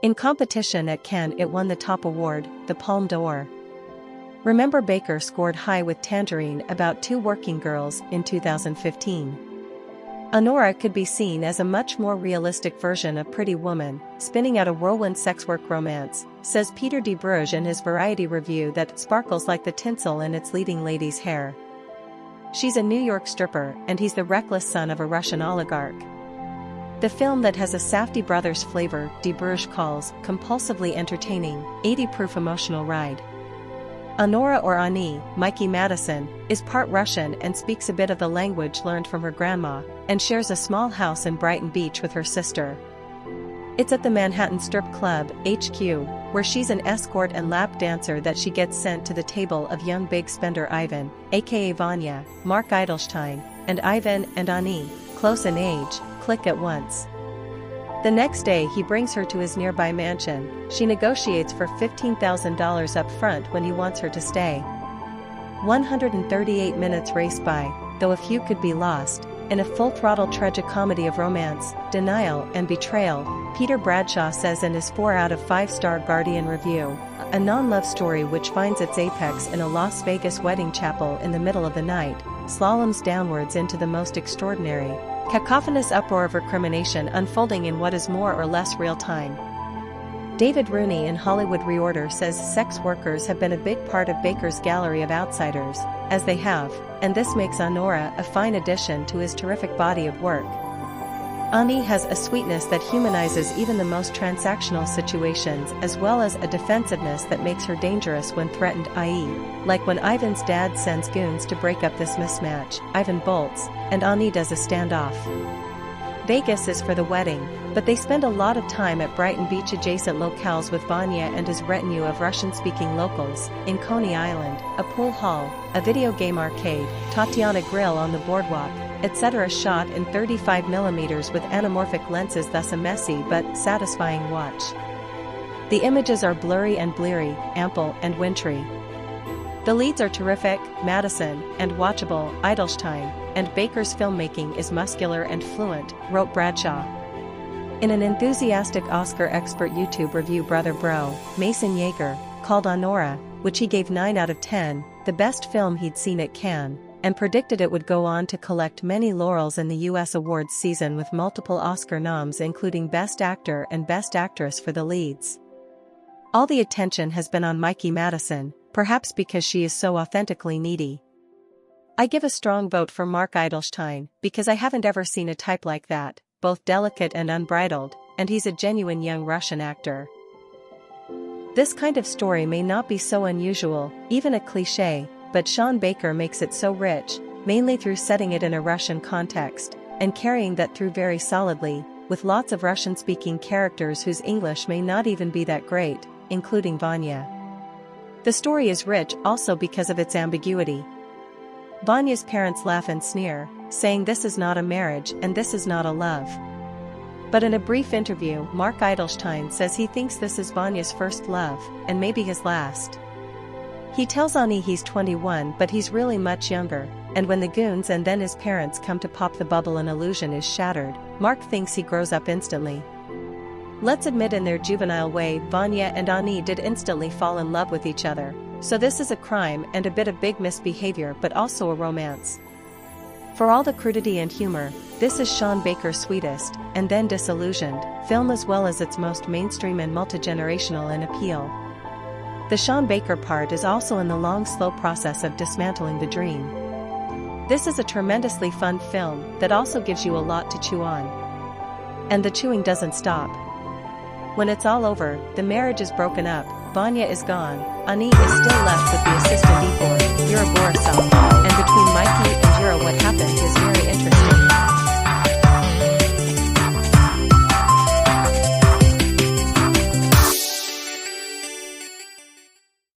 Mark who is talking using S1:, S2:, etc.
S1: In competition at Cannes it won the top award, the Palme d'Or. Remember Baker scored high with Tangerine about two working girls in 2015. Anora could be seen as a much more realistic version of Pretty Woman, spinning out a whirlwind sexwork romance, says Peter de Bruges in his Variety review that sparkles like the tinsel in its leading lady's hair. She's a New York stripper and he's the reckless son of a Russian oligarch. The film that has a Safdie brothers flavor, de Bruges calls compulsively entertaining, 80-proof emotional ride. Anora or Ani, Mikey Madison, is part Russian and speaks a bit of the language learned from her grandma, and shares a small house in Brighton Beach with her sister. It's at the Manhattan Strip Club, HQ, where she's an escort and lap dancer that she gets sent to the table of young big spender Ivan, aka Vanya, Mark Eidelstein, and Ivan and Ani, close in age, click at once. The next day he brings her to his nearby mansion. She negotiates for $15,000 up front when he wants her to stay. 138 minutes race by, though a few could be lost, in a full-throttle tragicomedy of romance, denial and betrayal, Peter Bradshaw says in his 4 out of 5-star Guardian review, a non-love story which finds its apex in a Las Vegas wedding chapel in the middle of the night, slaloms downwards into the most extraordinary, cacophonous uproar of recrimination unfolding in what is more or less real time. David Rooney in Hollywood Reorder says sex workers have been a big part of Baker's gallery of outsiders, as they have, and this makes Anora a fine addition to his terrific body of work. Ani has a sweetness that humanizes even the most transactional situations as well as a defensiveness that makes her dangerous when threatened, i.e., like when Ivan's dad sends goons to break up this mismatch, Ivan bolts, and Ani does a standoff. Vegas is for the wedding, but they spend a lot of time at Brighton Beach adjacent locales with Vanya and his retinue of Russian-speaking locals, in Coney Island, a pool hall, a video game arcade, Tatiana Grill on the boardwalk, etc. shot in 35mm with anamorphic lenses, thus a messy but satisfying watch. The images are blurry and bleary, ample and wintry. The leads are terrific, Madison, and watchable, Eidelstein, and Baker's filmmaking is muscular and fluent, wrote Bradshaw. In an enthusiastic Oscar expert YouTube review, Brother Bro, Mason Yeager, called Anora, which he gave 9 out of 10, the best film he'd seen at Cannes, and predicted it would go on to collect many laurels in the U.S. awards season with multiple Oscar noms including Best Actor and Best Actress for the leads. All the attention has been on Mikey Madison, perhaps because she is so authentically needy. I give a strong vote for Mark Eidelstein, because I haven't ever seen a type like that, both delicate and unbridled, and he's a genuine young Russian actor. This kind of story may not be so unusual, even a cliché, but Sean Baker makes it so rich, mainly through setting it in a Russian context, and carrying that through very solidly, with lots of Russian-speaking characters whose English may not even be that great, including Vanya. The story is rich also because of its ambiguity. Vanya's parents laugh and sneer, saying this is not a marriage and this is not a love. But in a brief interview, Mark Eidelstein says he thinks this is Vanya's first love, and maybe his last. He tells Ani he's 21 but he's really much younger, and when the goons and then his parents come to pop the bubble an illusion is shattered, Mark thinks he grows up instantly. Let's admit in their juvenile way Vanya and Ani did instantly fall in love with each other, so this is a crime and a bit of big misbehavior but also a romance. For all the crudity and humor, this is Sean Baker's sweetest, and then disillusioned, film as well as its most mainstream and multi-generational in appeal. The Sean Baker part is also in the long slow process of dismantling the dream. This is a tremendously fun film that also gives you a lot to chew on. And the chewing doesn't stop. When it's all over, the marriage is broken up, Vanya is gone, Ani is still left with the assistant e-board.